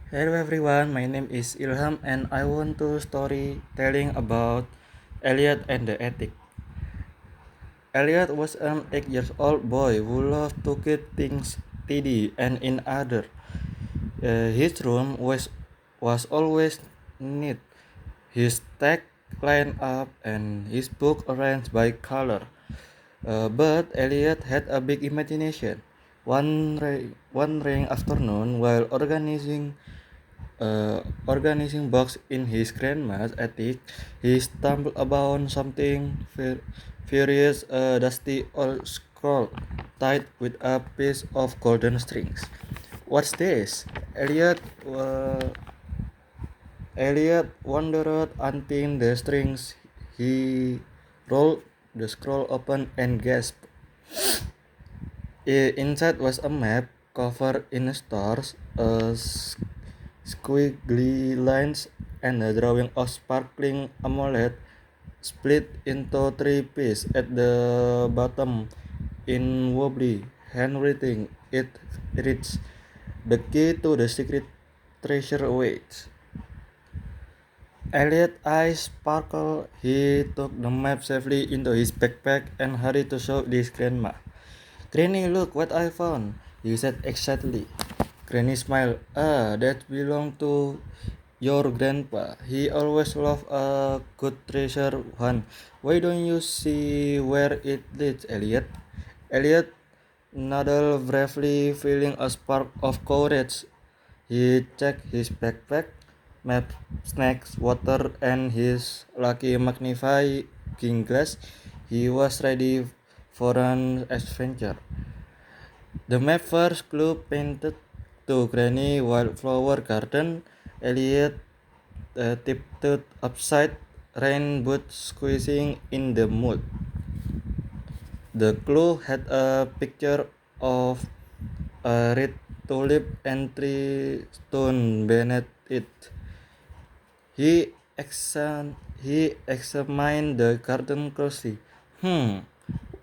Hello everyone, my name is Ilham and I want to story telling about Elliot and the Attic. Elliot was an 8 years old boy who loved to keep things tidy and in order. His room was always neat, his stack lined up and his book arranged by color. But Elliot had a big imagination. One rainy afternoon, while organizing box in his grandma's attic, he stumbled upon something furious, a dusty old scroll tied with a piece of golden strings. What's this? Elliot wondered until the strings. He rolled the scroll open and gasped. Inside was a map covered in stars, squiggly lines, and a drawing of sparkling amulet split into three pieces at the bottom in wobbly handwriting. It reads, "The key to the secret treasure awaits." Elliot's eyes sparkled. He took the map safely into his backpack and hurried to show his grandma. "Granny, look what I found," he said excitedly. Granny smiled. "Ah, that belonged to your grandpa. He always loved a good treasure hunt. Why don't you see where it leads, Elliot?" Elliot nodded bravely, feeling a spark of courage. He checked his backpack, map, snacks, water, and his lucky magnifying glass. He was ready for an adventure. The map first clue painted to Granny Wildflower Garden. Elliot tiptoed upside, rain boots squeezing in the mud. The clue had a picture of a red tulip and three stones beneath it. He examined the garden closely.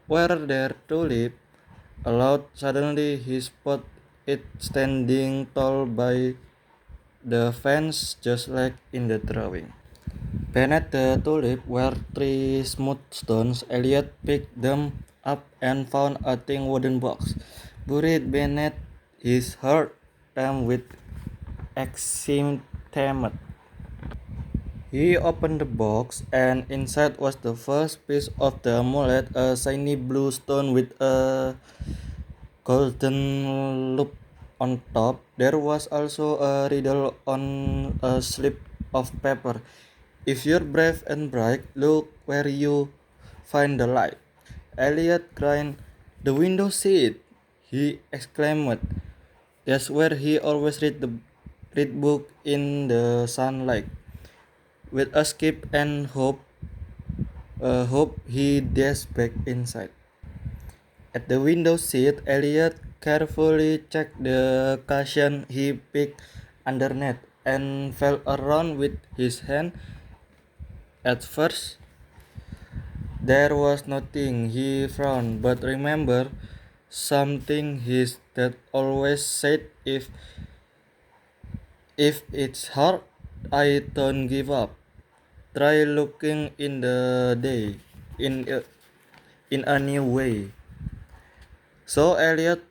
Were there tulip? Aloud, suddenly he spotted it standing tall by the fence just like in the drawing. Beneath the tulip were three smooth stones. Elliot picked them up and found a thin wooden box. Buried beneath his heart damp with excitement. He opened the box, and inside was the first piece of the amulet, a shiny blue stone with a golden loop on top. There was also a riddle on a slip of paper. "If you're brave and bright, look where you find the light." Elliot grinned. "The window seat!" he exclaimed. "That's where he always read book in the sunlight." With a skip and hope he dashed back inside. At the window seat, Elliot carefully checked the cushion he picked underneath and felt around with his hand. At first, there was nothing. He frowned, but remembered something his dad always said, if it's hard, I don't give up. Try looking in the day in a new way. So Elliot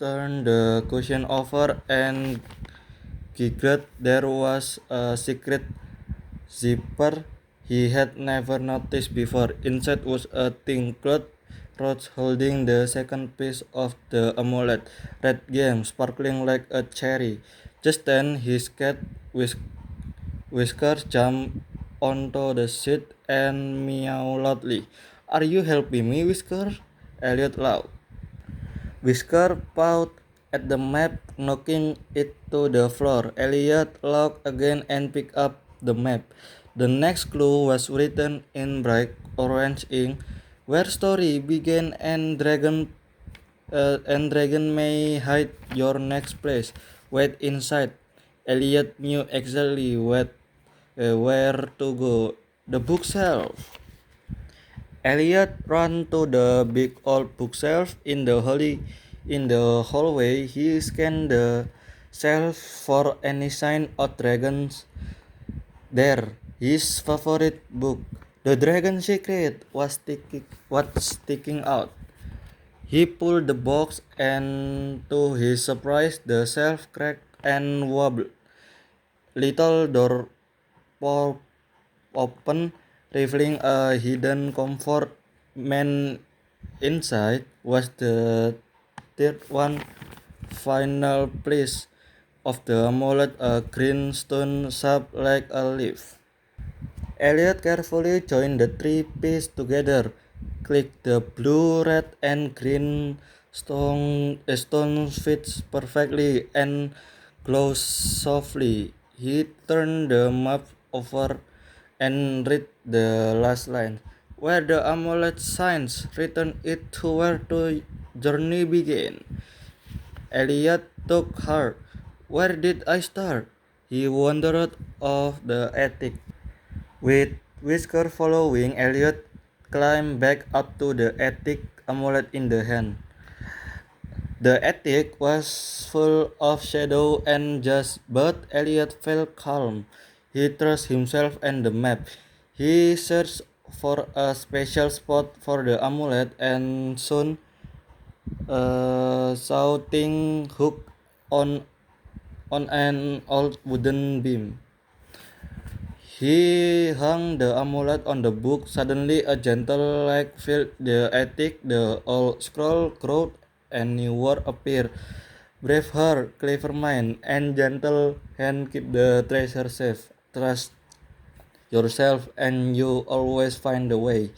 turned the cushion over and giggled. There was a secret zipper he had never noticed before. Inside was a thin cloth pouch holding the second piece of the amulet, red gem sparkling like a cherry. Just then his cat Whiskers jumped onto the seat and meowed loudly. "Are you helping me, Whisker?" Elliot laughed. Whisker pawed at the map, knocking it to the floor. Elliot looked again and picked up the map. The next clue was written in bright orange ink, "Where story began and dragon may hide your next place. Wait inside." Elliot knew exactly where to go. The bookshelf. Elliot ran to the big old bookshelf in the hallway. He scanned the shelf for any sign of dragons there. His favorite book, The Dragon Secret, was sticking out. He pulled the box, and to his surprise, the shelf cracked and wobbled. Little door popped open, revealing a hidden compartment. Inside was the third one, final piece of the amulet, a green stone shaped like a leaf. Elliot carefully joined the three pieces together, clicked the blue, red, and green stone fits perfectly and glows softly. He turned the map over and read the last line. Where the amulet signs return it to where the journey began. Elliot took heart. Where did I start? He wandered off the attic. With Whisker following, Elliot climbed back up to the attic, amulet in the hand. The attic was full of shadow and dust, but Elliot felt calm. He trusted himself and the map. He searched for a special spot for the amulet and soon saw thing hooked on an old wooden beam. He hung the amulet on the book. Suddenly, a gentle light filled the attic. The old scroll glowed, and new word appeared. Brave heart, clever mind, and gentle hand keep the treasure safe. Trust yourself, and you always find the way.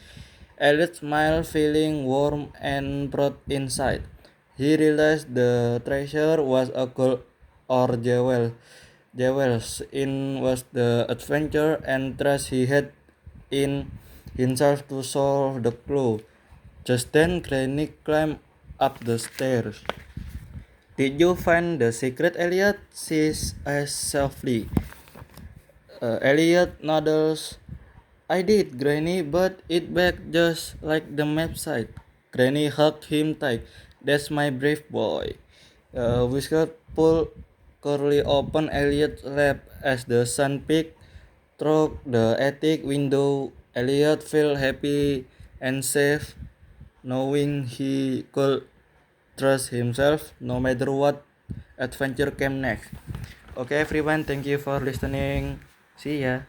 Elliot smiled, feeling warm and proud inside. He realized the treasure was a gold or jewels in was the adventure and trust he had in himself to solve the clue. Just then Granny climbed up the stairs. Did you find the secret, Elliot? She asked softly. Elliot nodded. I did, Granny, but it back just like the map site. Granny hugged him tight. That's my brave boy. Whisker pulled curly open Elliot's lap as the sun peeked through the attic window. Elliot felt happy and safe, knowing he could trust himself no matter what adventure came next. Okay, everyone, thank you for listening. See ya.